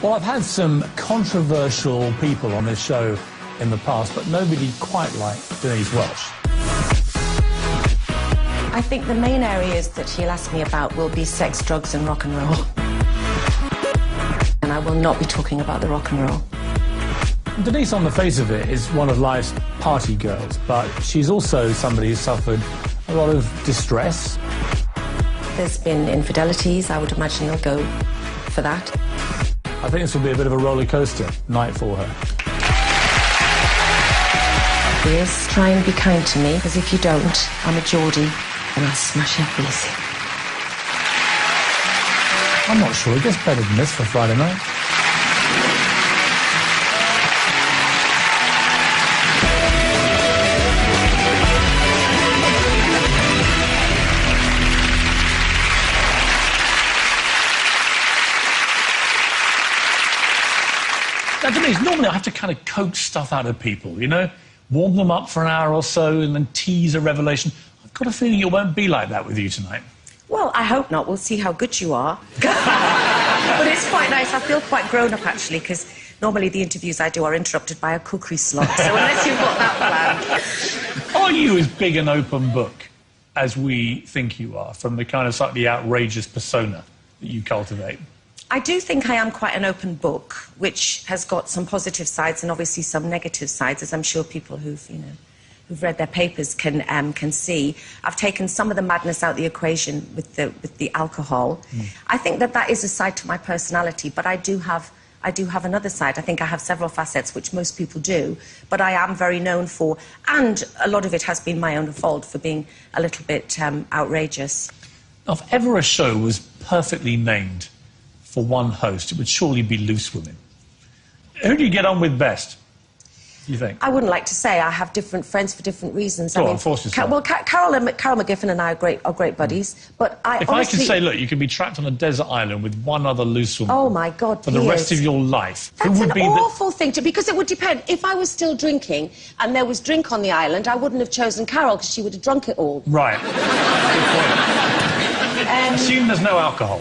Well, I've had some controversial people on this show in the past, but nobody quite like Denise Welch. I think the main areas that he'll ask me about will be sex, drugs and rock and roll. And I will not be talking about the rock and roll. Denise, on the face of it, is one of life's party girls, but she's also somebody who's suffered a lot of distress. There's been infidelities. I would imagine he'll go for that. I think this will be a bit of a roller coaster night for her. Piers, try and be kind to me, because if you don't, I'm a Geordie and I'll smash your face in. I'm not sure. It gets better than this for Friday night. Now, Denise, normally I have to kind of coax stuff out of people, you know? Warm them up for an hour or so and then tease a revelation. I've got a feeling it won't be like that with you tonight. Well, I hope not. We'll see how good you are. But it's quite nice. I feel quite grown up, actually, because normally the interviews I do are interrupted by a cookery slot. So unless you've got that planned. Are you as big an open book as we think you are, from the kind of slightly outrageous persona that you cultivate? I do think I am quite an open book, which has got some positive sides and obviously some negative sides, as I'm sure people who've read their papers can see. I've taken some of the madness out of the equation with the alcohol. I think that is a side to my personality, but I do have another side. I think I have several facets, which most people do, but I am very known for, and a lot of it has been my own fault, for being a little bit outrageous. Now, if ever a show was perfectly named for one host, it would surely be Loose Women. Who do you get on with best, do you think? I wouldn't like to say. I have different friends for different reasons. Go on, force yourself. Well, Carol McGiffin and I are great buddies, but If honestly, I could say, look, you could be trapped on a desert island with one other loose woman... Oh, my God, for the rest of your life. That's an awful thing to... Because it would depend. If I was still drinking and there was drink on the island, I wouldn't have chosen Carol because she would have drunk it all. Right. Good point. Assume there's no alcohol.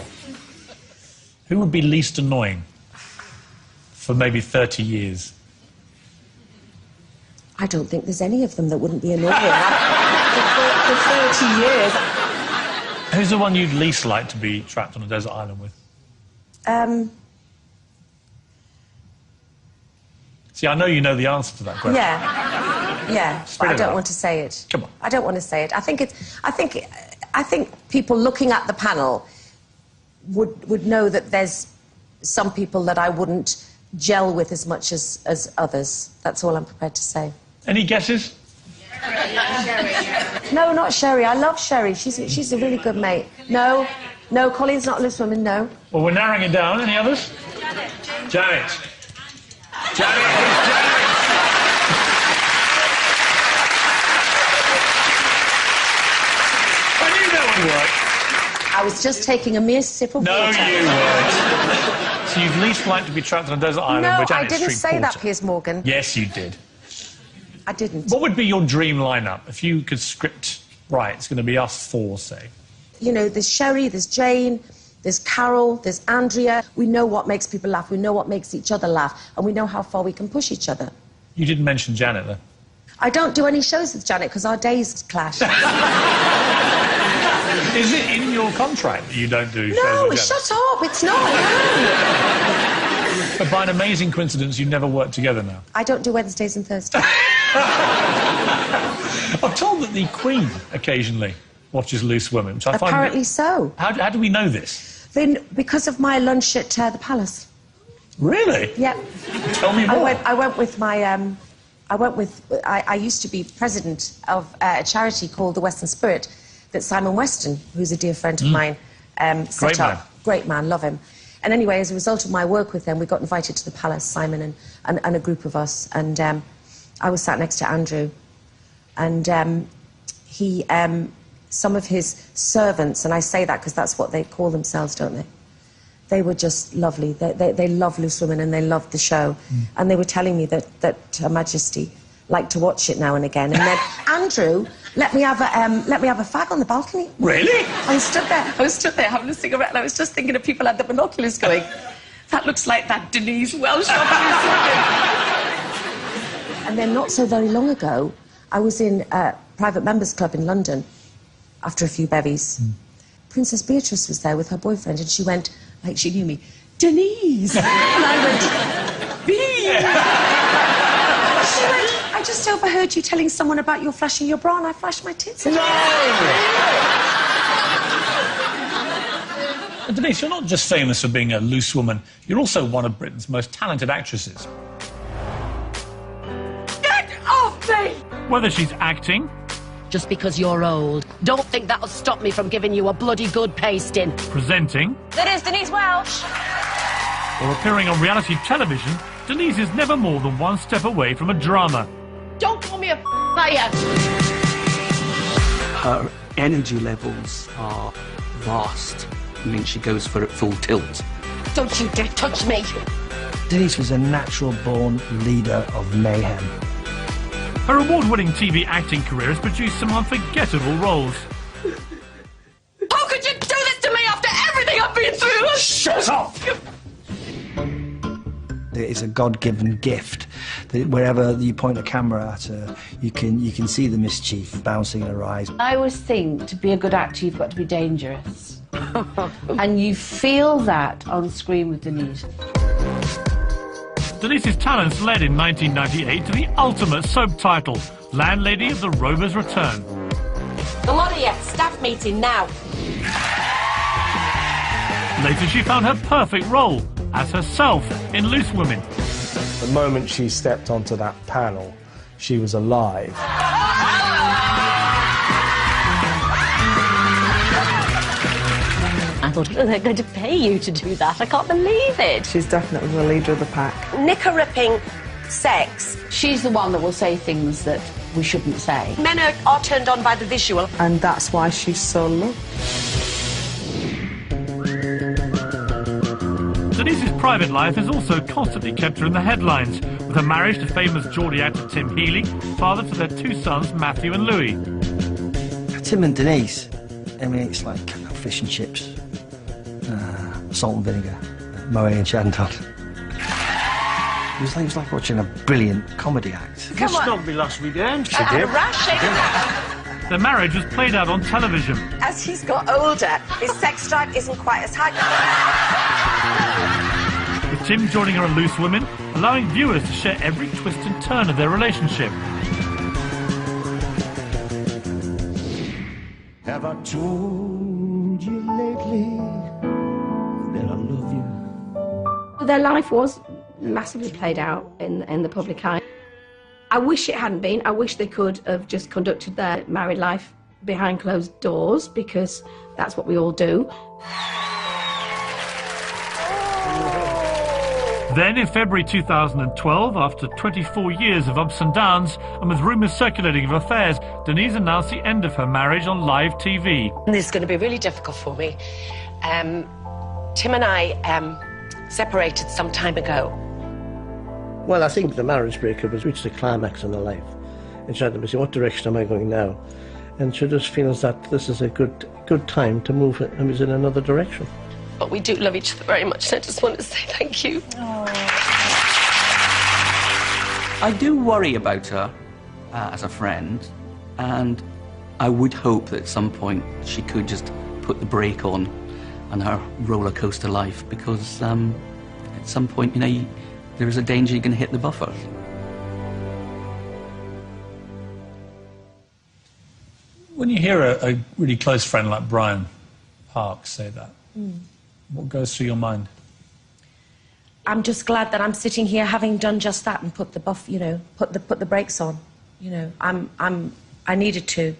Who would be least annoying for maybe 30 years? I don't think there's any of them that wouldn't be annoying for 30 years. Who's the one you'd least like to be trapped on a desert island with? See, I know you know the answer to that question. Yeah, but I don't want to say it. Come on. I don't want to say it. I think people looking at the panel would know that there's some people that I wouldn't gel with as much as others. That's all I'm prepared to say. Any guesses? No, not Sherry. I love Sherry. She's a really good mate. No, Colleen's not a loose woman, no. Well, we're narrowing it down. Any others? Janet. Janet. I knew that would work. I was just taking a mere sip of water. No, you weren't. So you'd least like to be trapped on a desert island with Janet Street I didn't say Porter. that, Piers Morgan. Yes, you did. I didn't. What would be your dream lineup if you could script right? It's going to be us four, say. You know, there's Sherry, there's Jane, there's Carol, there's Andrea. We know what makes people laugh. We know what makes each other laugh. And we know how far we can push each other. You didn't mention Janet, though. I don't do any shows with Janet because our days clash. Is it in your contract that you don't do shows with No, Janet? shut up. It's not. No. But by an amazing coincidence, you never work together now. I don't do Wednesdays and Thursdays. I'm told that the Queen occasionally watches Loose Women, which I find... Apparently so. How do we know this? Then, because of my lunch at the Palace. Really? Yep. Tell me more. I went with my... I used to be president of a charity called the Western Spirit that Simon Weston, who's a dear friend of mine, set up. Great man, love him. And anyway, as a result of my work with them, we got invited to the Palace, Simon and a group of us. And I was sat next to Andrew. And he... some of his servants, and I say that because that's what they call themselves, don't they? They were just lovely. They love Loose Women and they loved the show. And they were telling me that Her Majesty liked to watch it now and again. And then Andrew let me have a fag on the balcony. Really? I was stood there having a cigarette, and I was just thinking of people had the binoculars going. That looks like that Denise Welch. And then not so very long ago, I was in a private members club in London after a few bevies. Princess Beatrice was there with her boyfriend, and she went, like she knew me, Denise! And I went, Bees! She went, I just overheard you telling someone about your flashing your bra, and I flashed my tits. No! And Denise, you're not just famous for being a loose woman, you're also one of Britain's most talented actresses. Get off me! Whether she's acting, just because you're old, don't think that'll stop me from giving you a bloody good pasting. presenting, That is Denise Welch. or appearing on reality television, Denise is never more than one step away from a drama. Don't call me a liar. Her energy levels are vast. I mean, she goes for it full tilt. Don't you dare touch me. Denise was a natural-born leader of mayhem. Her award-winning TV acting career has produced some unforgettable roles. How could you do this to me after everything I've been through? Shut up! It is a God-given gift that wherever you point a camera at her, you can see the mischief bouncing in her eyes. I always think to be a good actor, you've got to be dangerous. And you feel that on screen with Denise. Denise's talents led in 1998 to the ultimate soap title, Landlady of the Rover's Return. The lot of you, staff meeting now. Later she found her perfect role as herself in Loose Women. The moment she stepped onto that panel, she was alive. I thought, oh, they're going to pay you to do that. I can't believe it. She's definitely the leader of the pack. Knicker-ripping sex. She's the one that will say things that we shouldn't say. Men are turned on by the visual. And that's why she's so loved. Denise's private life has also constantly kept her in the headlines, with her marriage to famous Geordie actor Tim Healy, father to their two sons Matthew and Louis. Tim and Denise, I mean, it's like fish and chips, salt and vinegar, Moe and Chandon. It was like watching a brilliant comedy act. Come on. Not me last weekend. She did. Their marriage was played out on television. As he's got older, his sex drive isn't quite as high. With Tim joining her on Loose Women, allowing viewers to share every twist and turn of their relationship. Have I told you lately that I love you? Their life was massively played out in the public eye. I wish it hadn't been. I wish they could have just conducted their married life behind closed doors, because that's what we all do. Then, in February 2012, after 24 years of ups and downs, and with rumours circulating of affairs, Denise announced the end of her marriage on live TV. This is going to be really difficult for me. Tim and I separated some time ago. Well, I think the marriage breakup has reached a climax in her life. And she had to be saying, what direction am I going now? And she just feels that this is a good time to move in another direction. But we do love each other very much, and I just want to say thank you. I do worry about her as a friend, and I would hope that at some point she could just put the brake on her roller coaster life, because at some point, you know, there is a danger you're going to hit the buffer. When you hear a really close friend like Brian Parks say that, what goes through your mind? I'm just glad that I'm sitting here having done just that and put the put the brakes on. You know, I needed to,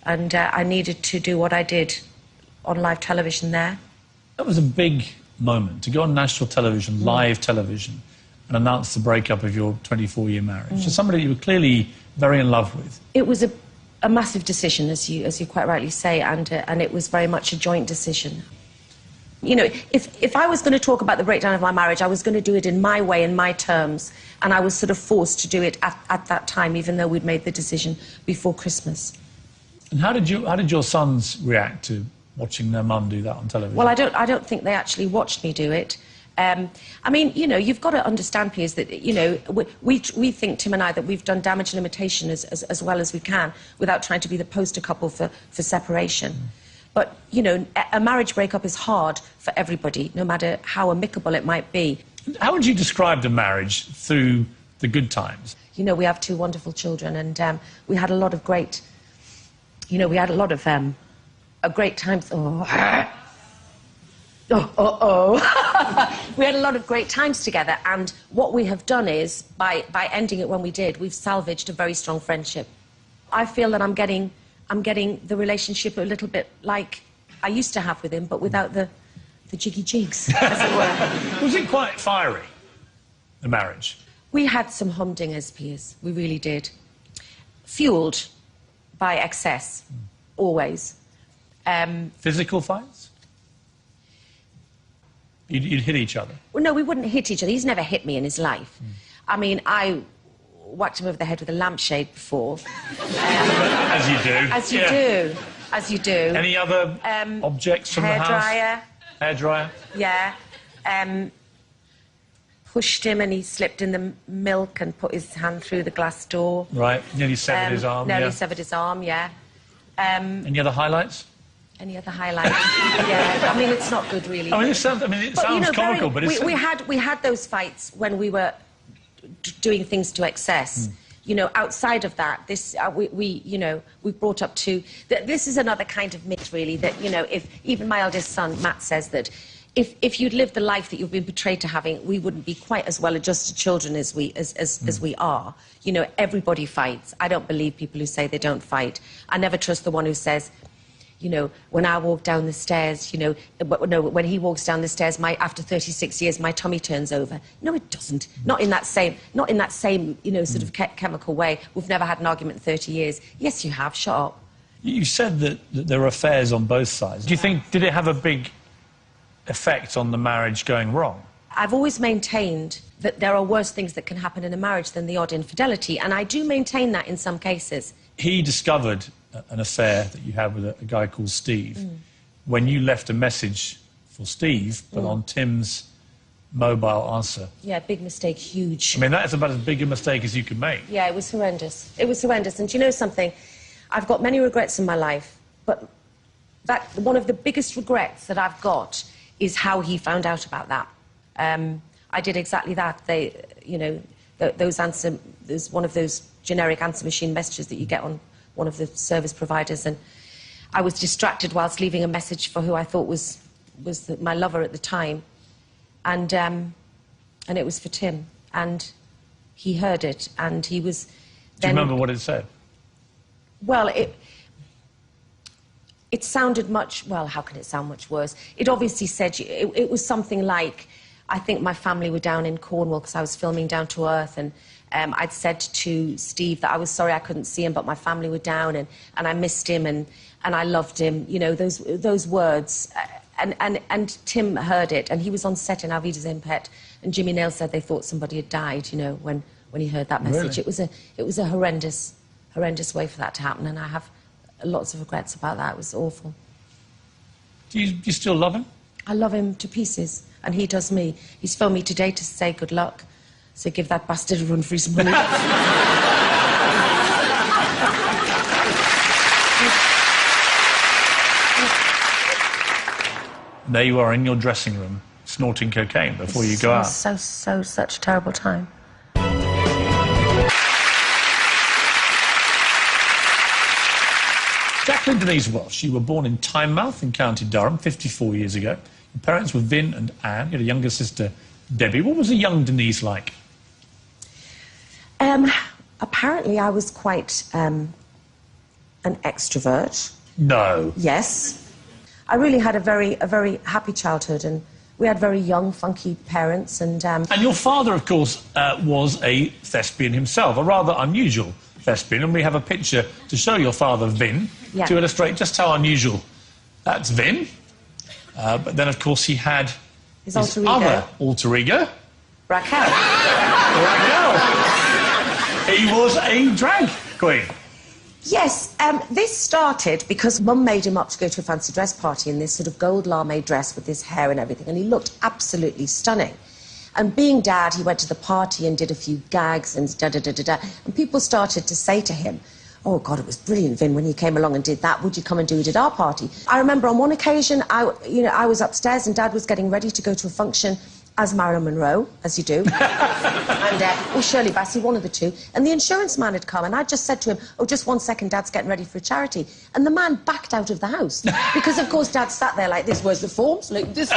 and I needed to do what I did on live television there. That was a big moment, to go on national television, live television, and announce the breakup of your 24-year marriage to somebody you were clearly very in love with. It was a massive decision, as you quite rightly say, and it was very much a joint decision. You know, if I was going to talk about the breakdown of my marriage, I was going to do it in my way, in my terms, and I was sort of forced to do it at that time, even though we'd made the decision before Christmas. And how did your sons react to watching their mum do that on television? Well, I don't think they actually watched me do it. I mean, you know, you've got to understand, Piers, that, you know, we think, Tim and I, that we've done damage and limitation as well as we can without trying to be the poster couple for separation. But, you know, a marriage breakup is hard for everybody, no matter how amicable it might be. How would you describe the marriage through the good times? You know, we have 2 wonderful children, and we had a lot of great, you know, we had a lot of great times. We had a lot of great times together, and what we have done is, by ending it when we did, we've salvaged a very strong friendship. I feel that I'm getting the relationship a little bit like I used to have with him, but without the jiggy jigs, as it were. Was it quite fiery, the marriage? We had some humdingers, Piers. We really did. Fueled by excess, always. Physical fights? You'd hit each other? Well, no, we wouldn't hit each other. He's never hit me in his life. I mean, I whacked him over the head with a lampshade before. As you do. As you do. As you do. Any other objects from the house? Hairdryer. Hairdryer? Yeah. Pushed him and he slipped in the milk and put his hand through the glass door. Right. Nearly severed his arm. Nearly severed his arm, yeah. Any other highlights? Any other highlights? Yeah. I mean, it's not good, really. I mean, it sounds comical, but it's... We had those fights when we were doing things to excess. You know, outside of that, this we brought up to... This is another kind of myth, really, that, you know, if even my eldest son, Matt, says that if you'd lived the life that you've been portrayed to having, we wouldn't be quite as well-adjusted children as we are. You know, everybody fights. I don't believe people who say they don't fight. I never trust the one who says, you know, when I walk down the stairs, you know, no, when he walks down the stairs, after 36 years, my tummy turns over. No, it doesn't. Not in that same, you know, sort of chemical way. We've never had an argument in 30 years. Yes, you have. Shut up. You said that there are affairs on both sides. Do you think, did it have a big effect on the marriage going wrong? I've always maintained that there are worse things that can happen in a marriage than the odd infidelity, and I do maintain that in some cases. He discovered an affair that you had with a guy called Steve when you left a message for Steve, but on Tim's mobile answer. Yeah, big mistake, huge. I mean, that's about as big a mistake as you can make. Yeah, it was horrendous. It was horrendous. And do you know something? I've got many regrets in my life, but one of the biggest regrets that I've got is how he found out about that. I did exactly that. You know, there's one of those generic answer machine messages that you get on one of the service providers, and I was distracted whilst leaving a message for who I thought was my lover at the time, and it was for Tim, and he heard it, and he was. Do you remember what it said? Well, it sounded much. Well, how can it sound much worse? It obviously said it was something like, I think my family were down in Cornwall because I was filming Down to Earth, and I'd said to Steve that I was sorry I couldn't see him, but my family were down, and I missed him, and I loved him. You know, those words. And Tim heard it, and he was on set in Our Vida's Impet, and Jimmy Nail said they thought somebody had died, you know, when he heard that message. Really? It was a horrendous way for that to happen, and I have lots of regrets about that. It was awful. Do you still love him? I love him to pieces, and he does me. He's phoned me today to say good luck. So give that bastard a run for his money. There you are in your dressing room, snorting cocaine before you go out. Such a terrible time. Jacqueline Denise Welch, you were born in Tynemouth in County Durham 54 years ago. Your parents were Vin and Anne. You had a younger sister, Debbie. What was a young Denise like? Apparently I was quite an extrovert. No. Yes. I really had a very happy childhood, and we had very young, funky parents. And your father, of course, was a thespian himself, a rather unusual thespian, and we have a picture to show your father, Vin, to illustrate just how unusual that's Vin. But then, of course, he had his other alter ego, Raquel. He was a drag queen. Yes, this started because Mum made him up to go to a fancy dress party in this sort of gold lame dress with his hair and everything, and he looked absolutely stunning. And being Dad, he went to the party and did a few gags and da-da-da-da-da, and people started to say to him, "Oh, God, it was brilliant, Vin, when you came along and did that. Would you come and do it at our party?" I remember on one occasion, I was upstairs and Dad was getting ready to go to a function as Marilyn Monroe, as you do, or Shirley Bassey, one of the two, and the insurance man had come, and I just said to him, "Oh, just 1 second, Dad's getting ready for a charity," and the man backed out of the house, because, of course, Dad sat there like this, "Where's the forms?" Like this.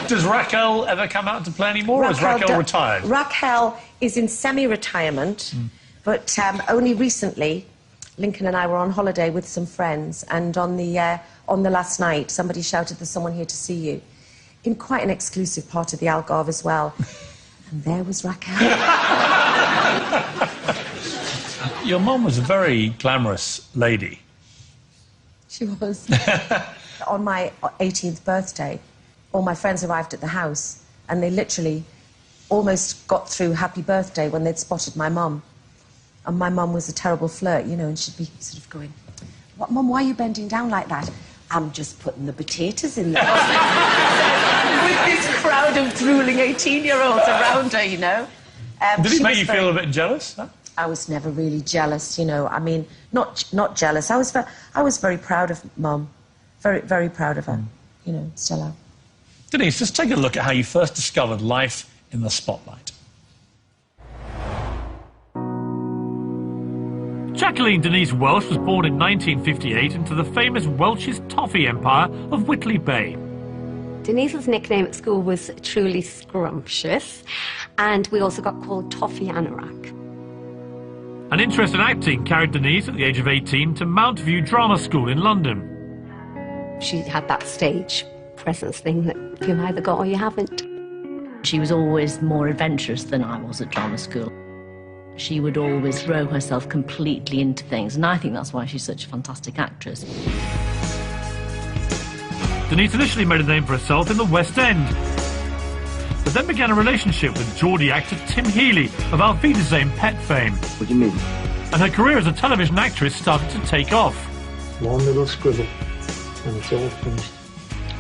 Does Raquel ever come out to play anymore, or is Raquel retired? Raquel is in semi-retirement, but only recently, Lincoln and I were on holiday with some friends, and on the last night, somebody shouted, "There's someone here to see you," in quite an exclusive part of the Algarve as well. And there was Raquel. Your mum was a very glamorous lady. She was. On my 18th birthday, all my friends arrived at the house, and they literally almost got through happy birthday when they'd spotted my mum. And my mum was a terrible flirt, you know, and she'd be sort of going, "What, Mum, why are you bending down like that?" "I'm just putting the potatoes in there." With this crowd of drooling 18-year-olds around her, you know. Did it make you feel a bit jealous? Huh? I was never really jealous, you know. I mean, not jealous. I was very proud of Mum. Very, very proud of her, you know, Stella. Denise, just take a look at how you first discovered life in the spotlight. Jacqueline Denise Welch was born in 1958 into the famous Welch's toffee empire of Whitley Bay. Denise's nickname at school was Truly Scrumptious, and we also got called Toffee Anorak. An interest in acting carried Denise at the age of 18 to Mount View Drama School in London. She had that stage presence thing that you've either got or you haven't. She was always more adventurous than I was at drama school. She would always throw herself completely into things, and I think that's why she's such a fantastic actress. Denise initially made a name for herself in the West End, but then began a relationship with Geordie actor Tim Healy of Auf Wiedersehen Pet fame. What do you mean? And her career as a television actress started to take off. One little scribble, and it's all finished.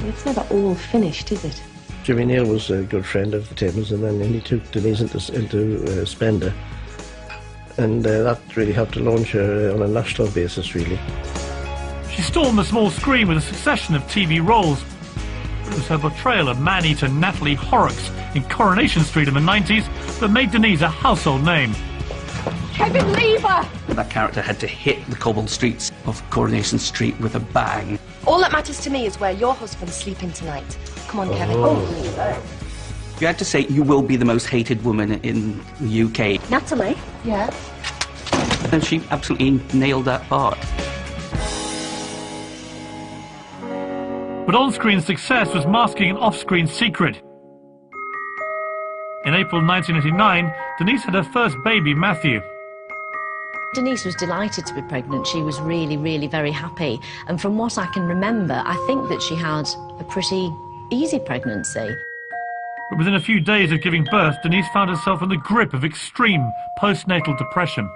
Well, it's never all finished, is it? Jimmy Neal was a good friend of Tim's, and then he took Denise into Spender. And that really helped to launch her on a national basis, really. She stormed the small screen with a succession of TV roles. It was her portrayal of man-eater Natalie Horrocks in Coronation Street in the 90s that made Denise a household name. Kevin, leave her! That character had to hit the cobbled streets of Coronation Street with a bang. All that matters to me is where your husband's sleeping tonight. Come on, Kevin. Oh. You had to say you will be the most hated woman in the UK. Natalie? Yeah? And she absolutely nailed that part. But on-screen success was masking an off-screen secret. In April 1989, Denise had her first baby, Matthew. Denise was delighted to be pregnant. She was really, really very happy. And from what I can remember, I think that she had a pretty easy pregnancy. But within a few days of giving birth, Denise found herself in the grip of extreme postnatal depression.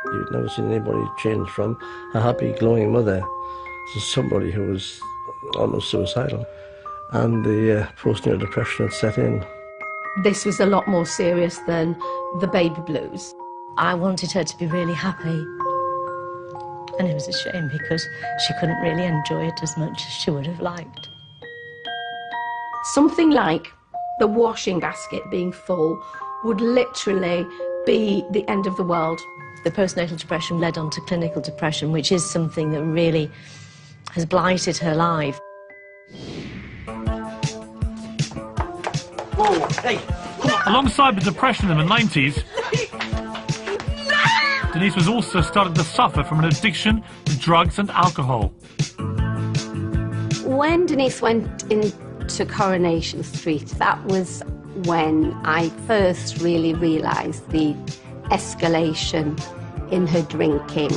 You'd never seen anybody change from a happy, glowing mother to somebody who was almost suicidal. And the postnatal depression had set in. This was a lot more serious than the baby blues. I wanted her to be really happy. And it was a shame because she couldn't really enjoy it as much as she would have liked. Something like the washing basket being full would literally be the end of the world. The postnatal depression led on to clinical depression, which is something that really has blighted her life. Whoa, hey, come on. Alongside the depression in the 90s, Denise was also starting to suffer from an addiction to drugs and alcohol. When Denise went into Coronation Street, that was when I first really realised the escalation in her drinking.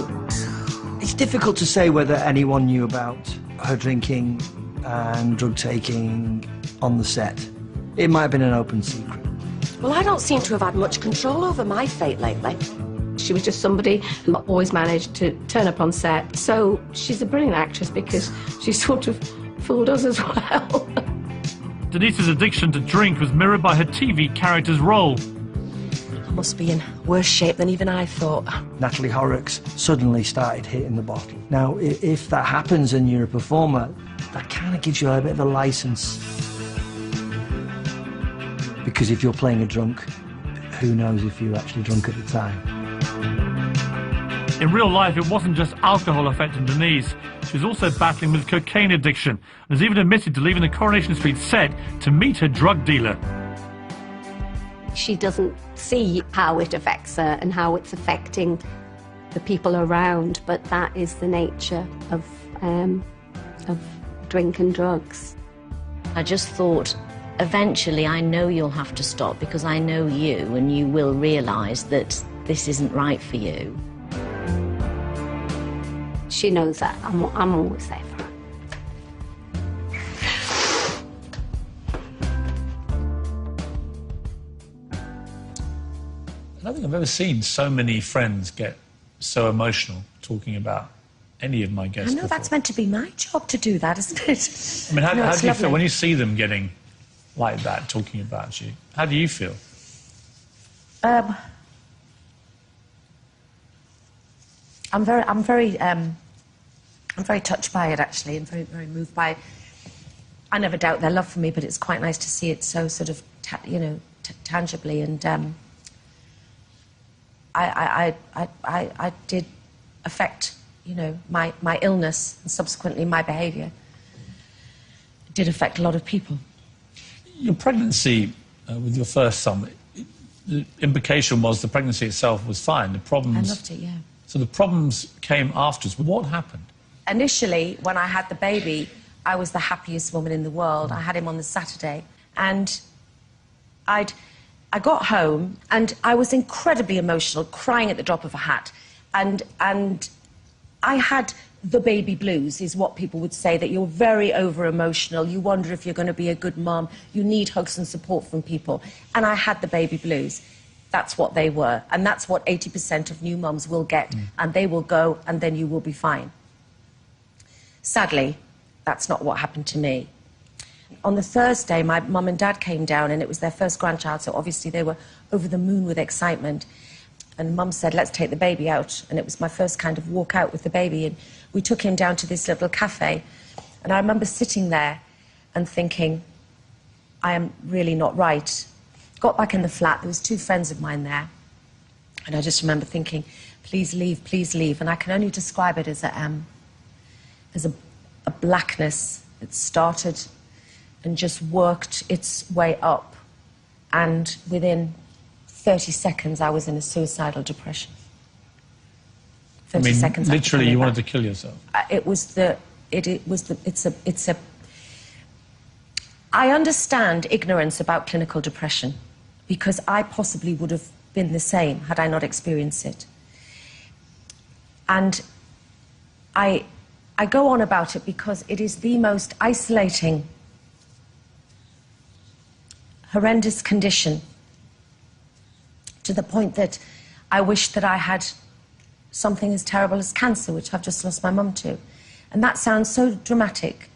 It's difficult to say whether anyone knew about her drinking and drug taking on the set. It might have been an open secret. Well, I don't seem to have had much control over my fate lately. She was just somebody who always managed to turn up on set. So she's a brilliant actress because she sort of fooled us as well. Denise's addiction to drink was mirrored by her TV character's role. I must be in worse shape than even I thought. Natalie Horrocks suddenly started hitting the bottle. Now, if that happens and you're a performer, that kind of gives you a bit of a license. Because if you're playing a drunk, who knows if you're actually drunk at the time. In real life, it wasn't just alcohol affecting Denise. She was also battling with cocaine addiction and has even admitted to leaving the Coronation Street set to meet her drug dealer. She doesn't see how it affects her and how it's affecting the people around, but that is the nature of drink and drugs. I just thought, eventually I know you'll have to stop because I know you and you will realise that this isn't right for you. She knows that. I'm always there for her. I don't think I've ever seen so many friends get so emotional talking about any of my guests. I know before. that's meant to be my job to do that, isn't it? I mean, how do you lovely. feel when you see them getting like that, talking about you? How do you feel? I'm very touched by it, actually, and very, very moved by it. I never doubt their love for me, but it's quite nice to see it so sort of, tangibly. And I did affect, my illness and subsequently my behaviour. It did affect a lot of people. Your pregnancy with your first son, the implication was the pregnancy itself was fine. The problems... I loved it, yeah. So the problems came afterwards. What happened? Initially, when I had the baby, I was the happiest woman in the world. I had him on the Saturday, and I got home, and I was incredibly emotional, crying at the drop of a hat, and I had the baby blues, is what people would say, that you're very over-emotional, you wonder if you're going to be a good mum, you need hugs and support from people, and I had the baby blues. That's what they were, and that's what 80% of new mums will get, and they will go, and then you will be fine. Sadly, that's not what happened to me. On the Thursday, my mum and dad came down, and it was their first grandchild, so obviously they were over the moon with excitement. And Mum said, let's take the baby out, and it was my first kind of walk out with the baby, and we took him down to this little cafe, and I remember sitting there and thinking, I am really not right. Got back in the flat, there was two friends of mine there, and I just remember thinking, please leave, and I can only describe it as a blackness that started and just worked its way up, and within 30 seconds I was in a suicidal depression. 30 seconds. Literally, you wanted to kill yourself. I understand ignorance about clinical depression, because I possibly would have been the same had I not experienced it. And I go on about it because it is the most isolating, horrendous condition, to the point that I wish that I had something as terrible as cancer, which I've just lost my mum to. And that sounds so dramatic,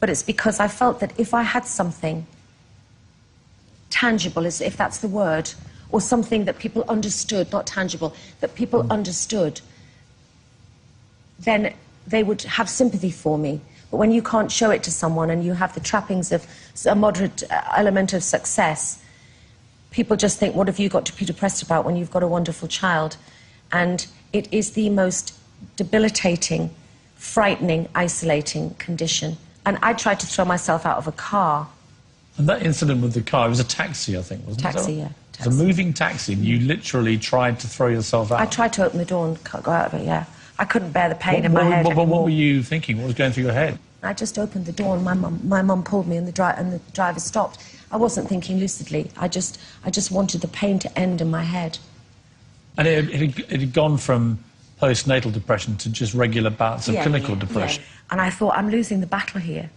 but it's because I felt that if I had something tangible, if that's the word, or something that people understood, not tangible, that people understood, then they would have sympathy for me. But when you can't show it to someone and you have the trappings of a moderate element of success, people just think, what have you got to be depressed about when you've got a wonderful child? And it is the most debilitating, frightening, isolating condition. And I tried to throw myself out of a car. And that incident with the car, it was a taxi, I think, wasn't it? Taxi, yeah. It was a moving taxi, and you literally tried to throw yourself out. I tried to open the door and go out of it, yeah. I couldn't bear the pain in my head anymore. What were you thinking? What was going through your head? I just opened the door, and my mum pulled me, and the driver stopped. I wasn't thinking lucidly. I just wanted the pain to end in my head. And it had gone from postnatal depression to just regular bouts of clinical depression. Yeah. And I thought, I'm losing the battle here.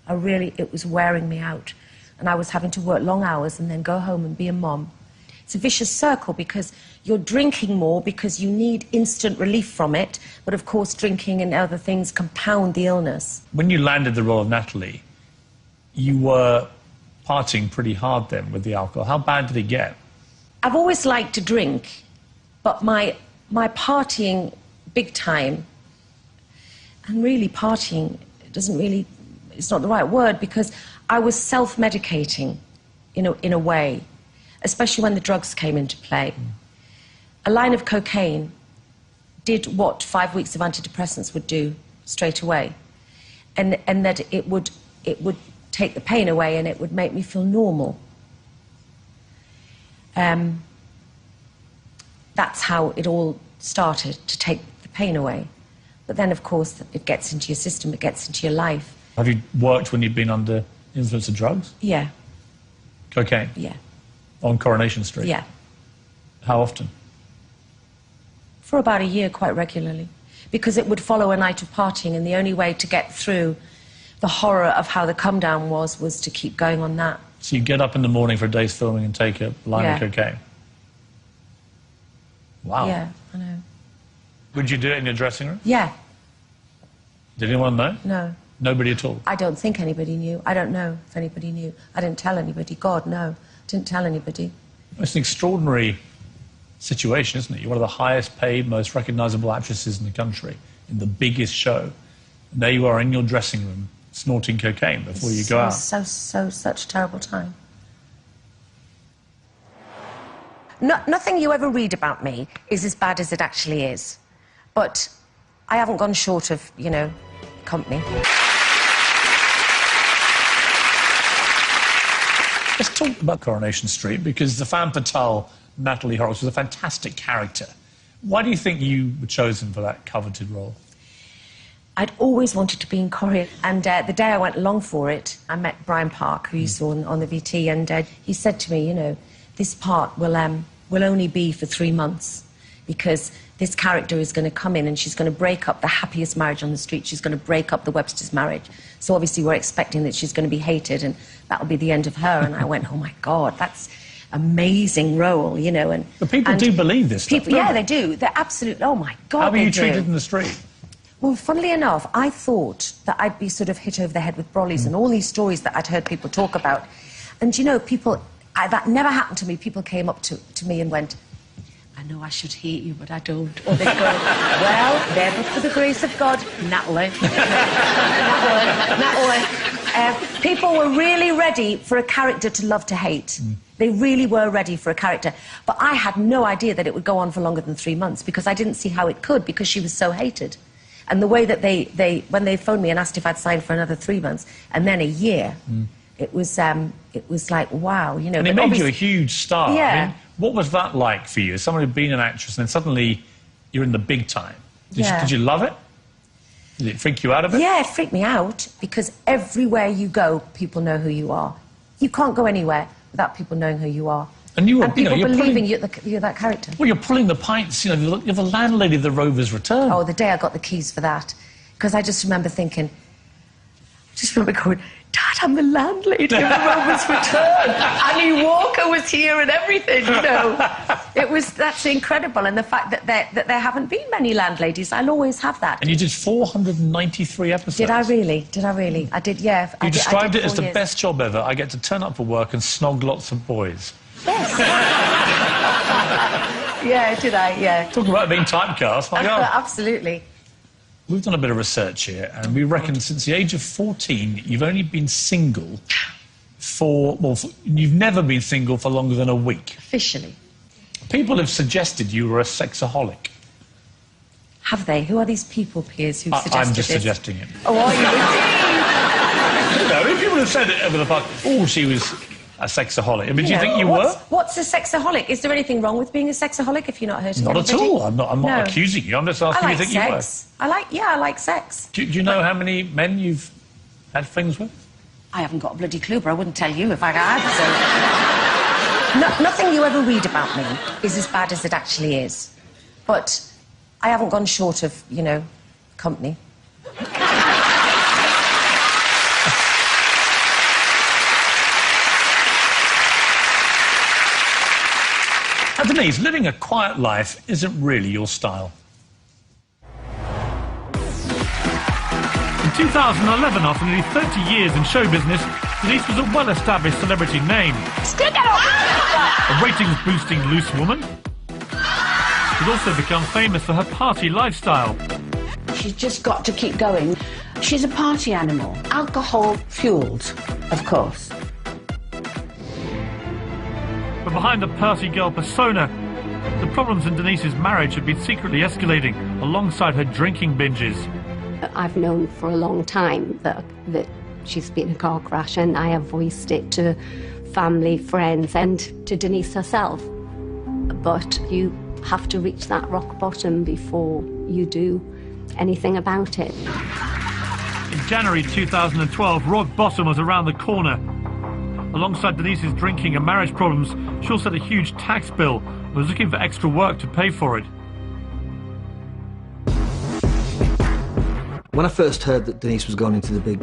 It was wearing me out. And I was having to work long hours and then go home and be a mom. It's a vicious circle because you're drinking more because you need instant relief from it, but of course drinking and other things compound the illness. When you landed the role of Natalie, you were partying pretty hard then with the alcohol. How bad did it get? I've always liked to drink, but my partying big time, and really partying doesn't really, it's not the right word, because I was self-medicating in a way, especially when the drugs came into play. A line of cocaine did what 5 weeks of antidepressants would do straight away, and that it would take the pain away and it would make me feel normal. That's how it all started, to take the pain away. But then, of course, it gets into your system, it gets into your life. Have you worked when you've been under influence of drugs? Yeah. Cocaine? Yeah. On Coronation Street? Yeah. How often? For about a year, quite regularly. Because it would follow a night of partying, and the only way to get through the horror of how the come down was to keep going on that. So you get up in the morning for a day's filming and take a line of cocaine? Wow. Yeah, I know. Would you do it in your dressing room? Yeah. Did anyone know? No. Nobody at all? I don't think anybody knew. I don't know if anybody knew. I didn't tell anybody. God, no. Didn't tell anybody. It's an extraordinary situation, isn't it? You're one of the highest paid, most recognisable actresses in the country, in the biggest show. And there you are in your dressing room, snorting cocaine before you go out. Such a terrible time. Nothing you ever read about me is as bad as it actually is. But I haven't gone short of, company. Let's talk about Coronation Street, because the femme fatale Natalie Horrocks was a fantastic character. Why do you think you were chosen for that coveted role? I'd always wanted to be in Korea, and the day I went along for it, I met Brian Park, who you saw on the VT, and he said to me, this part will only be for 3 months, because this character is going to come in and she's going to break up the happiest marriage on the street. She's going to break up the Webster's marriage. So obviously we're expecting that she's going to be hated and that'll be the end of her. And I went, oh my God, that's amazing role, And but people do believe this stuff, yeah, they do. They're absolutely, oh my God, How were you treated in the street? Well, funnily enough, I thought that I'd be sort of hit over the head with brollies and all these stories that I'd heard people talk about. And people, that never happened to me. People came up to me and went, I know I should hate you, but I don't. Or they'd go, well, never for the grace of God, Natalie. Natalie. People were really ready for a character to love to hate. They really were ready for a character. But I had no idea that it would go on for longer than 3 months, because I didn't see how it could, because she was so hated. And the way that when they phoned me and asked if I'd signed for another 3 months, and then a year, it was like, wow, And it made you a huge star. Yeah. I mean, what was that like for you? As someone who'd been an actress and then suddenly you're in the big time. Did you love it? Did it freak you out of it? Yeah, it freaked me out, because everywhere you go, people know who you are. You can't go anywhere without people knowing who you are. And you were, people believing you're that character. Well, you're pulling the pints, you're the landlady of the Rover's Return. Oh, the day I got the keys for that. Because I just remember thinking, going, Dad, I'm the landlady of the Rover's Return. Annie Walker was here and everything, That's incredible. And the fact that there haven't been many landladies, I'll always have that. And you did 493 episodes. Did I really? I did, yeah. You described it as the best job ever. I get to turn up for work and snog lots of boys. Yes. Yeah, did I? Yeah. Talking about being typecast, my God. Absolutely. We've done a bit of research here, and we reckon since the age of 14, you've only been single you've never been single for longer than a week. Officially. People have suggested you were a sexaholic. Have they? Who are these people, Piers, who've suggested I'm just this? suggesting it. Oh, are you? People have said it over the past. Oh, she was a sexaholic. I mean, do you think you were? What's a sexaholic? Is there anything wrong with being a sexaholic if you're not hurting Not anybody? at all. I'm not accusing you. I'm just asking you think you were. I like sex. Do you know how many men you've had things with? I haven't got a bloody clue, but I wouldn't tell you if I had. So. Nothing you ever read about me is as bad as it actually is. But I haven't gone short of, company. Denise, living a quiet life isn't really your style. In 2011, after nearly 30 years in show business, Denise was a well-established celebrity name. A ratings-boosting loose woman. She'd also become famous for her party lifestyle. She's just got to keep going. She's a party animal. Alcohol-fueled, of course. But behind the party girl persona, the problems in Denise's marriage had been secretly escalating alongside her drinking binges. I've known for a long time that she's been in a car crash, and I have voiced it to family, friends, and to Denise herself. But you have to reach that rock bottom before you do anything about it. In January 2012, rock bottom was around the corner. Alongside Denise's drinking and marriage problems, she also had a huge tax bill and was looking for extra work to pay for it. When I first heard that Denise was going into the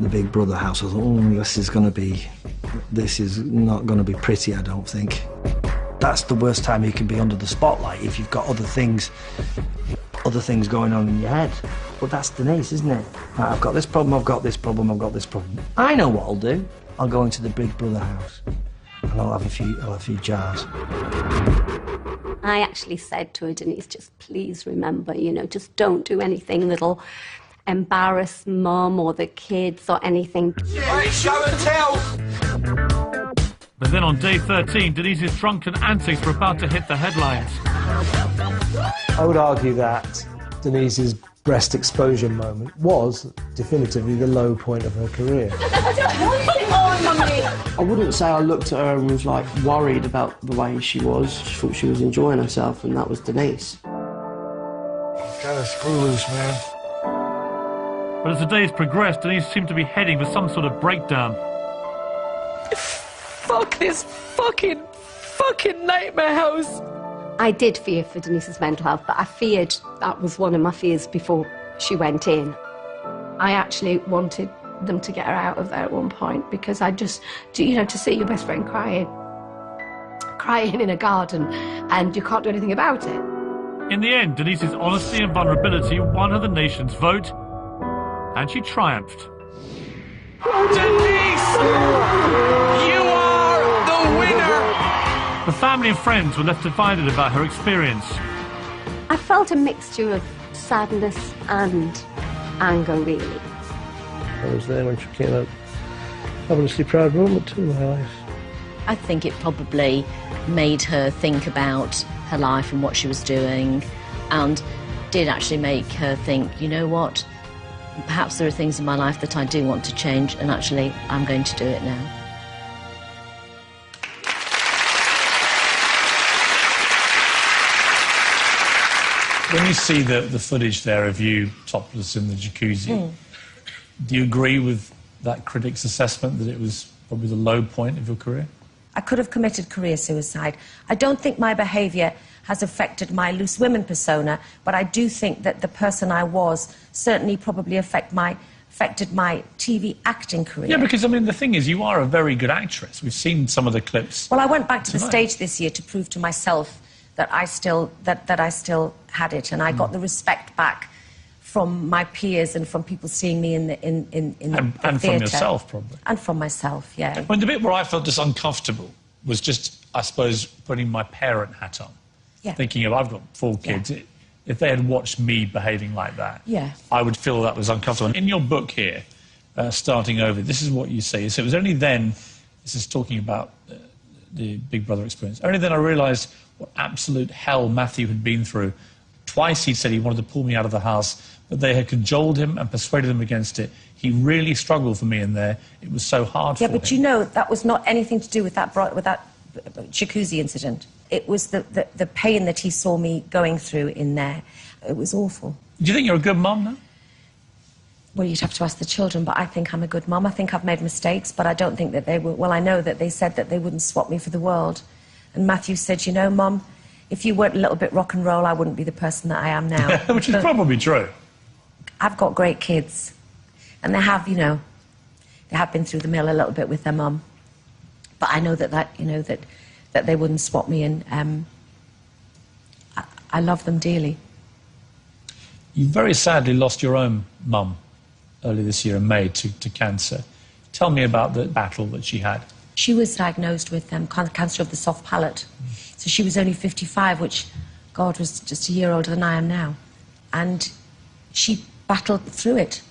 Big Brother house, I thought, oh, this is not going to be pretty, I don't think. That's the worst time you can be under the spotlight, if you've got other things going on in your head. But that's Denise, isn't it? Right, I've got this problem, I've got this problem, I've got this problem. I know what I'll do. I'll go into the Big Brother house and I'll have a few jars. I actually said to her, Denise, just please remember, you know, just don't do anything that'll embarrass Mum or the kids or anything. Show and tell! But then on day 13, Denise's drunken antics were about to hit the headlines. I would argue that Denise's breast exposure moment was definitively the low point of her career. I wouldn't say I looked at her and was like worried about the way she was. She thought she was enjoying herself, and that was Denise. Kind of screw loose, man. But as the days progressed, Denise seemed to be heading for some sort of breakdown. Fuck this fucking nightmare house. I did fear for Denise's mental health, but I feared that was one of my fears before she went in. I actually wanted them to get her out of there at one point, because I just, you know, to see your best friend crying in a garden and you can't do anything about it. In the end, Denise's honesty and vulnerability won her the nation's vote, and she triumphed. Denise! You are the winner! The family and friends were left divided about her experience. I felt a mixture of sadness and anger, really. I was there when she came out. Obviously proud moment too in my life. I think it probably made her think about her life and what she was doing, and did actually make her think, you know what, perhaps there are things in my life that I do want to change, and actually I'm going to do it now. When you see the footage there of you topless in the jacuzzi, do you agree with that critic's assessment that it was probably the low point of your career? I could have committed career suicide. I don't think my behaviour has affected my loose women persona, but I do think that the person I was certainly probably affected my TV acting career. Yeah, because, I mean, the thing is, you are a very good actress. We've seen some of the clips. Well, I went back to the stage this year to prove to myself that I still had it, and I got the respect back from my peers and from people seeing me in the and theatre. From yourself, probably. And from myself, yeah. Well, the bit where I felt just uncomfortable was just, I suppose, putting my parent hat on. Yeah. Thinking of, I've got 4 kids. Yeah. If they had watched me behaving like that, yeah, I would feel that was uncomfortable. In your book here, Starting Over, this is what you say. So it was only then, this is talking about the Big Brother experience, only then I realised what absolute hell Matthew had been through. Twice he said he wanted to pull me out of the house, but they had cajoled him and persuaded him against it. He really struggled for me in there. It was so hard for him. Yeah, but you know, that was not anything to do with that jacuzzi incident. It was the pain that he saw me going through in there. It was awful. Do you think you're a good mum now? Well, you'd have to ask the children, but I think I'm a good mum. I think I've made mistakes, but I don't think that they were... Well, I know that they said that they wouldn't swap me for the world. And Matthew said, you know, Mum, if you weren't a little bit rock and roll, I wouldn't be the person that I am now. Which is probably true. I've got great kids. And they have, you know, they have been through the mill a little bit with their mum. But I know that they wouldn't swap me, and I love them dearly. You very sadly lost your own mum early this year in May to cancer. Tell me about the battle that she had. She was diagnosed with cancer of the soft palate. So she was only 55, which, God, was just a year older than I am now. And she battled through it.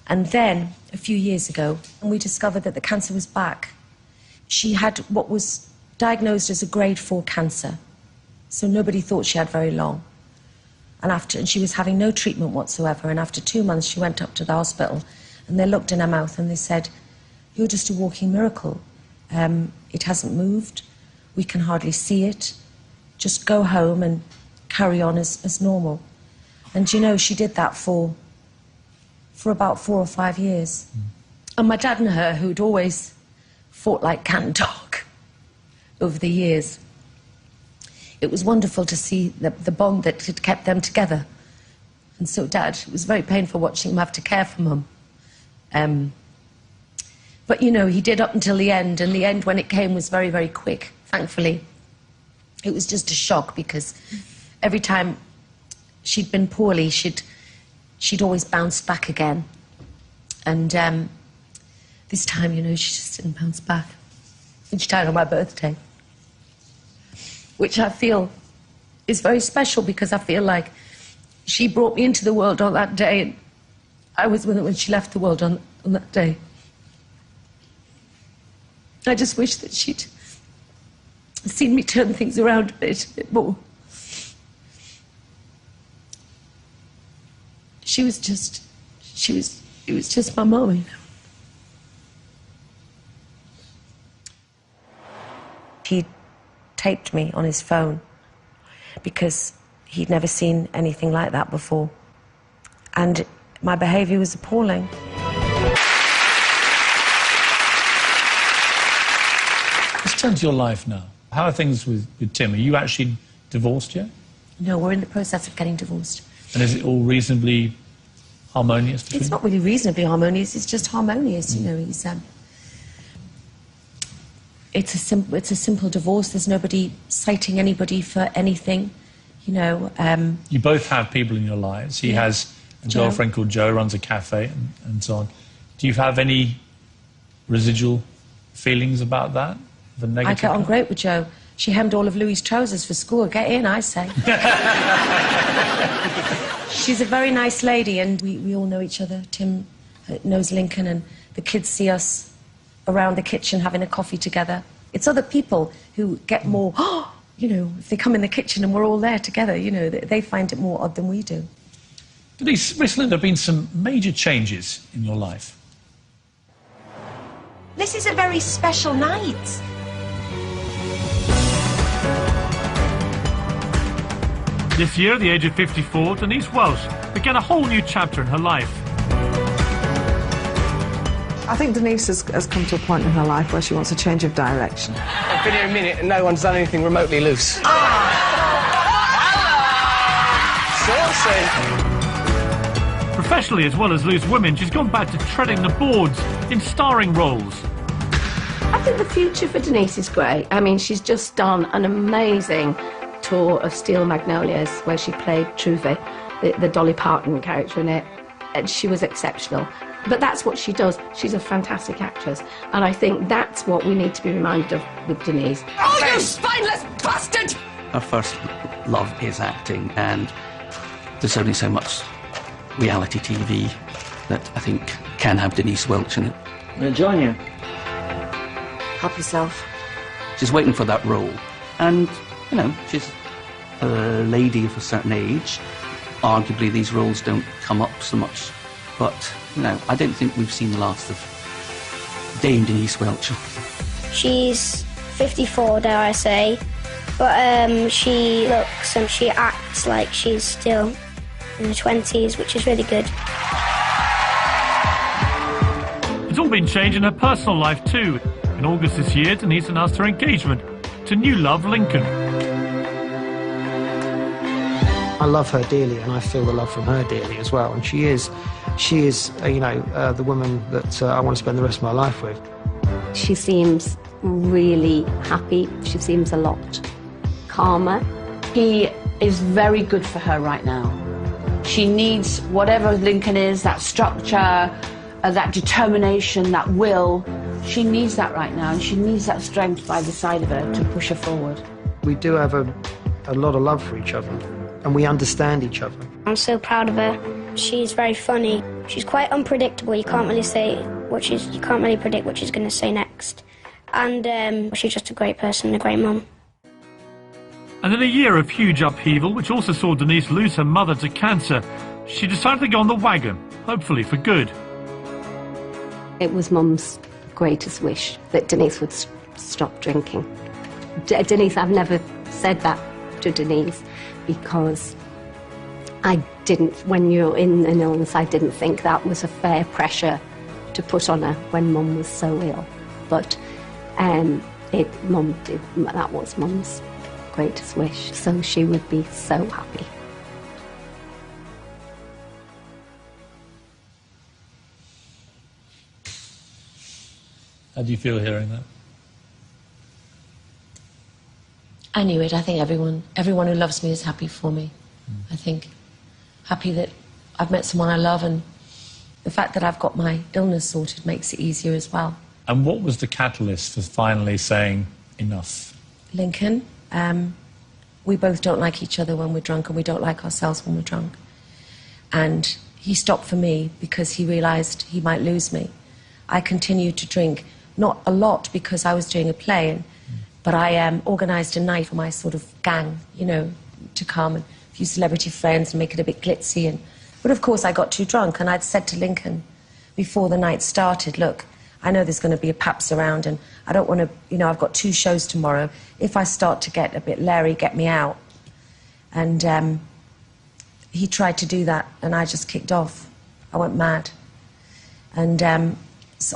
And then, a few years ago, we discovered that the cancer was back. She had what was diagnosed as a grade 4 cancer. So nobody thought she had very long. And she was having no treatment whatsoever. And after 2 months, she went up to the hospital and they looked in her mouth and they said, "You're just a walking miracle. It hasn't moved. We can hardly see it. Just go home and carry on as normal." And you know, she did that for about 4 or 5 years. And my dad and her, who'd always fought like cat and dog over the years, it was wonderful to see the bond that had kept them together. And so, Dad, it was very painful watching him have to care for Mum. But, you know, he did up until the end, and the end, when it came, was very, very quick, thankfully. It was just a shock, because every time she'd been poorly, she'd always bounced back again. And this time, you know, she just didn't bounce back. And she died on my birthday, which I feel is very special, because I feel like she brought me into the world on that day, and I was with her when she left the world on that day. I just wish that she'd seen me turn things around a bit more. It was just my mum, you know. He taped me on his phone because he'd never seen anything like that before. And my behaviour was appalling. Let's turn to your life now. How are things with Tim? Are you actually divorced yet? No, we're in the process of getting divorced. And is it all reasonably harmonious? It's not really reasonably harmonious, it's just harmonious, you know. He's, it's a simple divorce. There's nobody citing anybody for anything, you know. You both have people in your lives. He has a girlfriend called Jo, runs a cafe, and so on. Do you have any residual feelings about that? The negative? I get on great with Jo. She hemmed all of Louis' trousers for school. Get in, I say. She's a very nice lady, and we all know each other. Tim knows Lincoln, and the kids see us around the kitchen having a coffee together. It's other people who get more, you know, if they come in the kitchen and we're all there together, you know, they find it more odd than we do. Denise, recently there have been some major changes in your life. This is a very special night. This year, at the age of 54, Denise Welch began a whole new chapter in her life. I think Denise has come to a point in her life where she wants a change of direction. I've been here a minute and no one's done anything remotely loose. Saucy! Professionally, as well as loose women, she's gone back to treading the boards in starring roles. I think the future for Denise is great. I mean, she's just done an amazing tour of Steel Magnolias, where she played Truve, the Dolly Parton character in it, and she was exceptional. But that's what she does. She's a fantastic actress, and I think that's what we need to be reminded of with Denise. Oh, you spineless bastard! Her first love is acting, and there's only so much reality TV that I think can have Denise Welch in it. I'll join you. Help yourself. She's waiting for that role, and, you know, she's a lady of a certain age. Arguably, these roles don't come up so much, but, you know, I don't think we've seen the last of Dame Denise Welch. She's 54, dare I say, but she looks and she acts like she's still in her 20s, which is really good. It's all been changed in her personal life too. In August this year, Denise announced her engagement to new love Lincoln. I love her dearly, and I feel the love from her dearly as well. And she is, you know, the woman that I want to spend the rest of my life with. She seems really happy. She seems a lot calmer. He is very good for her right now. She needs whatever Lincoln is, that structure, that determination, that will. She needs that right now, and she needs that strength by the side of her to push her forward. We do have a lot of love for each other, and we understand each other. I'm so proud of her. She's very funny. She's quite unpredictable. You can't really predict what she's going to say next. And she's just a great person, a great mum. And in a year of huge upheaval, which also saw Denise lose her mother to cancer, she decided to go on the wagon, hopefully for good. It was Mum's greatest wish that Denise would stop drinking. Denise, I've never said that to Denise because I didn't, when you're in an illness, I didn't think that was a fair pressure to put on her when Mum was so ill. But that was Mum's greatest wish, so she would be so happy. How do you feel hearing that? I knew it. I think everyone who loves me is happy for me. I think happy that I've met someone I love, and the fact that I've got my illness sorted makes it easier as well. And what was the catalyst for finally saying enough? Lincoln. We both don't like each other when we're drunk, and we don't like ourselves when we're drunk. And he stopped for me because he realised he might lose me. I continued to drink, not a lot because I was doing a play, but I organised a night for my sort of gang, you know, to come, and a few celebrity friends and make it a bit glitzy. But of course I got too drunk, and I'd said to Lincoln before the night started, look, I know there's going to be a paps around, and I don't want to, you know, I've got 2 shows tomorrow. If I start to get a bit leery, get me out. And he tried to do that, and I just kicked off. I went mad. And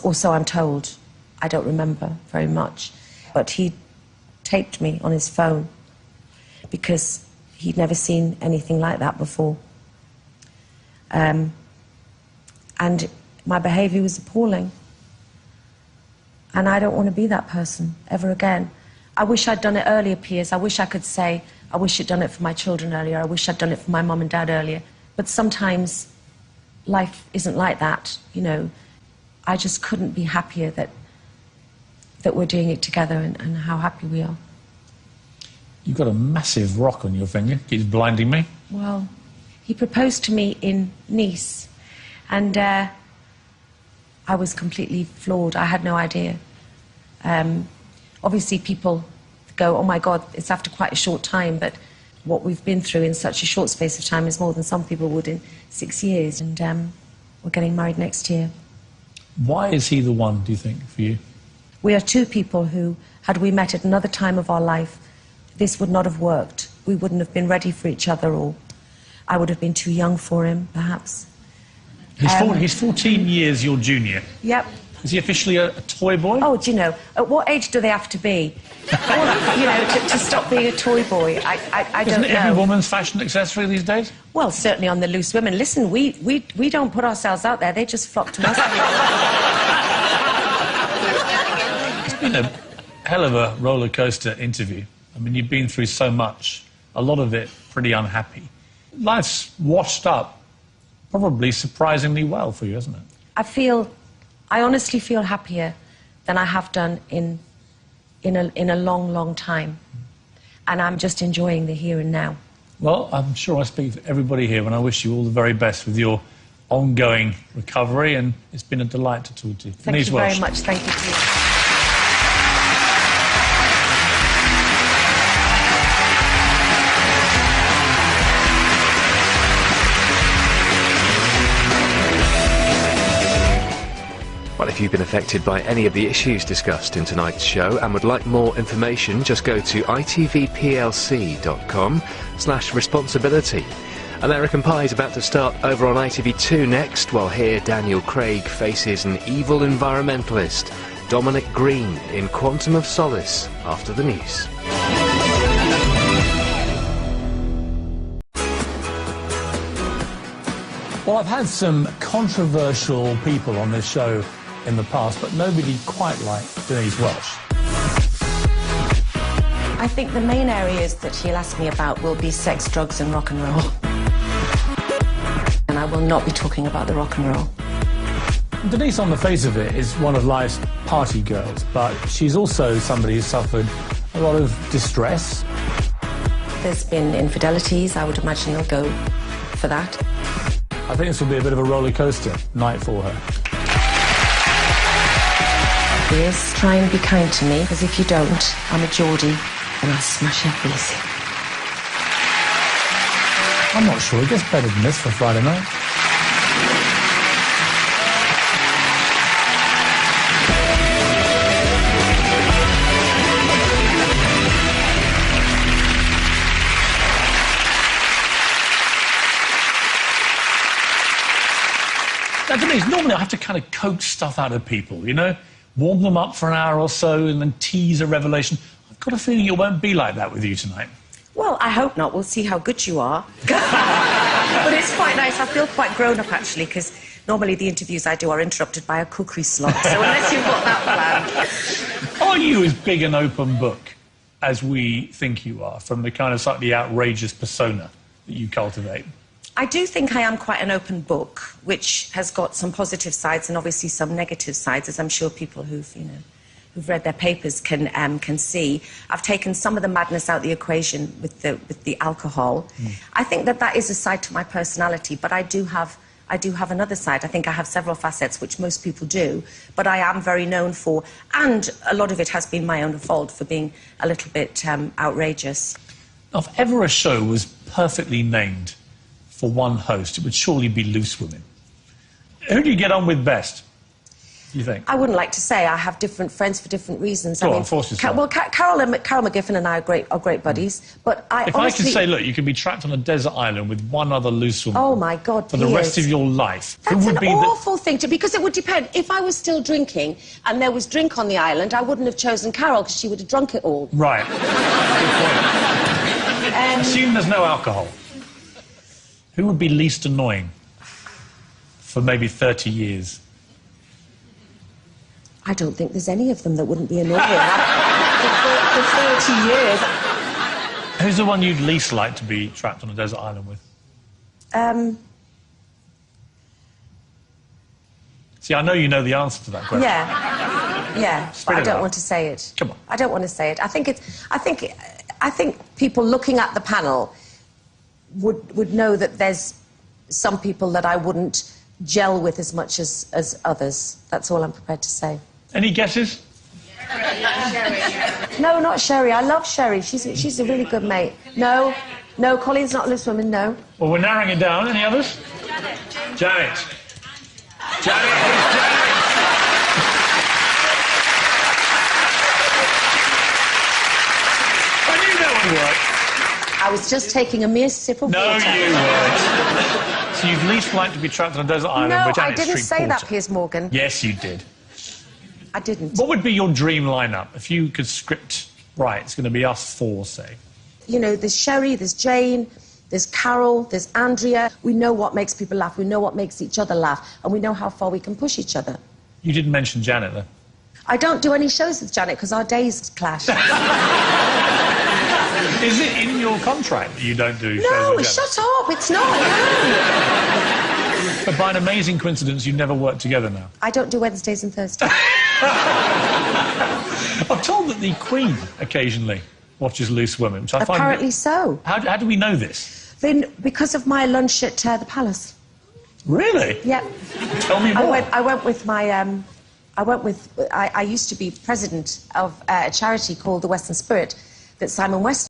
also I'm told, I don't remember very much, but he taped me on his phone because he'd never seen anything like that before. And my behaviour was appalling. And I don't want to be that person ever again. I wish I'd done it earlier, Piers. I wish I could say, I wish I'd done it for my children earlier. I wish I'd done it for my mum and dad earlier. But sometimes life isn't like that, you know. I just couldn't be happier that we're doing it together, and how happy we are. You've got a massive rock on your finger. Keeps blinding me. Well, he proposed to me in Nice, and I was completely floored. I had no idea. Obviously, people go, oh, my God, it's after quite a short time, but what we've been through in such a short space of time is more than some people would in 6 years, and we're getting married next year. Why is he the one, do you think, for you? We are 2 people who, had we met at another time of our life, this would not have worked. We wouldn't have been ready for each other, or I would have been too young for him, perhaps. He's 14 years your junior. Yep. Is he officially a toy boy? Oh, do you know, at what age do they have to be? You know, to stop being a toy boy? I don't know. Isn't every woman's fashion accessory these days? Well, certainly on the loose women. Listen, we don't put ourselves out there. They just flock to us. It's been a hell of a roller coaster interview. I mean, you've been through so much, a lot of it pretty unhappy. Life's washed up probably surprisingly well for you, hasn't it? I honestly feel happier than I have done in a long, long time. And I'm just enjoying the here and now. Well, I'm sure I speak for everybody here when I wish you all the very best with your ongoing recovery, and it's been a delight to talk to you. Thank you very much. Thank you, Piers. Well, if you've been affected by any of the issues discussed in tonight's show and would like more information, just go to itvplc.com/responsibility. American Pie is about to start over on ITV2 next, while here Daniel Craig faces an evil environmentalist, Dominic Green, in Quantum of Solace, after the news. Well, I've had some controversial people on this show in the past, but nobody quite like Denise Welch. I think the main areas that he'll ask me about will be sex, drugs and rock and roll. And I will not be talking about the rock and roll. Denise, on the face of it, is one of life's party girls, but she's also somebody who's suffered a lot of distress. There's been infidelities. I would imagine he'll go for that. I think this will be a bit of a roller coaster night for her. Piers, try and be kind to me, because if you don't, I'm a Geordie and I'll smash your face in. I'm not sure. It gets better than this for Friday night. Now, Denise, normally I have to kind of coax stuff out of people, you know? Warm them up for an hour or so and then tease a revelation. I've got a feeling it won't be like that with you tonight. Well, I hope not. We'll see how good you are. But it's quite nice. I feel quite grown-up, actually, because normally the interviews I do are interrupted by a cookery slot, so unless you've got that planned... Are you as big an open book as we think you are, from the kind of slightly outrageous persona that you cultivate? I do think I am quite an open book, which has got some positive sides and obviously some negative sides, as I'm sure people who've read their papers can see. I've taken some of the madness out of the equation with the alcohol. I think that is a side to my personality, but I do have another side. I think I have several facets, which most people do, but I am very known for, and a lot of it has been my own fault, for being a little bit outrageous. Now, if ever a show was perfectly named for one host, it would surely be Loose Women. Who do you get on with best, do you think? I wouldn't like to say. I have different friends for different reasons. Go on, force yourself. Well, Carol McGiffin and I are great buddies, but If honestly... I could say, look, you could be trapped on a desert island with one other loose woman... Oh, my God, for the rest of your life. That's an awful thing to... Because it would depend. If I was still drinking and there was drink on the island, I wouldn't have chosen Carol because she would have drunk it all. Right. Assume there's no alcohol. Who would be least annoying for maybe 30 years? I don't think there's any of them that wouldn't be annoying for 30 years. Who's the one you'd least like to be trapped on a desert island with? See, I know you know the answer to that question. Yeah, but I don't want to say it. Come on. I don't want to say it. I think people looking at the panel would know that there's some people that I wouldn't gel with as much as others. That's all I'm prepared to say. Any guesses? No, not Sherry. I love Sherry. She's a really good mate. No, Colleen's not a loose woman, no. Well, we're narrowing it down. Any others? Janet. Janet. I knew that would work. I was just taking a mere sip of water. No, you weren't. So you'd least like to be trapped on a desert island with Janet No, I didn't say that, Piers Morgan. Yes, you did. I didn't. What would be your dream lineup if you could script right? It's going to be us four, say. You know, there's Sherry, there's Jane, there's Carol, there's Andrea. We know what makes people laugh. We know what makes each other laugh. And we know how far we can push each other. You didn't mention Janet, though. I don't do any shows with Janet because our days clash. Is it in your contract that you don't do shows with No, Janet? shut up. It's not. But by an amazing coincidence, you never work together now. I don't do Wednesdays and Thursdays. I'm told that the Queen occasionally watches Loose Women, which I find... Apparently so. How do we know this? Then, because of my lunch at the Palace. Really? Yep. Tell me more. I went with my... I used to be president of a charity called the Western Spirit that Simon Weston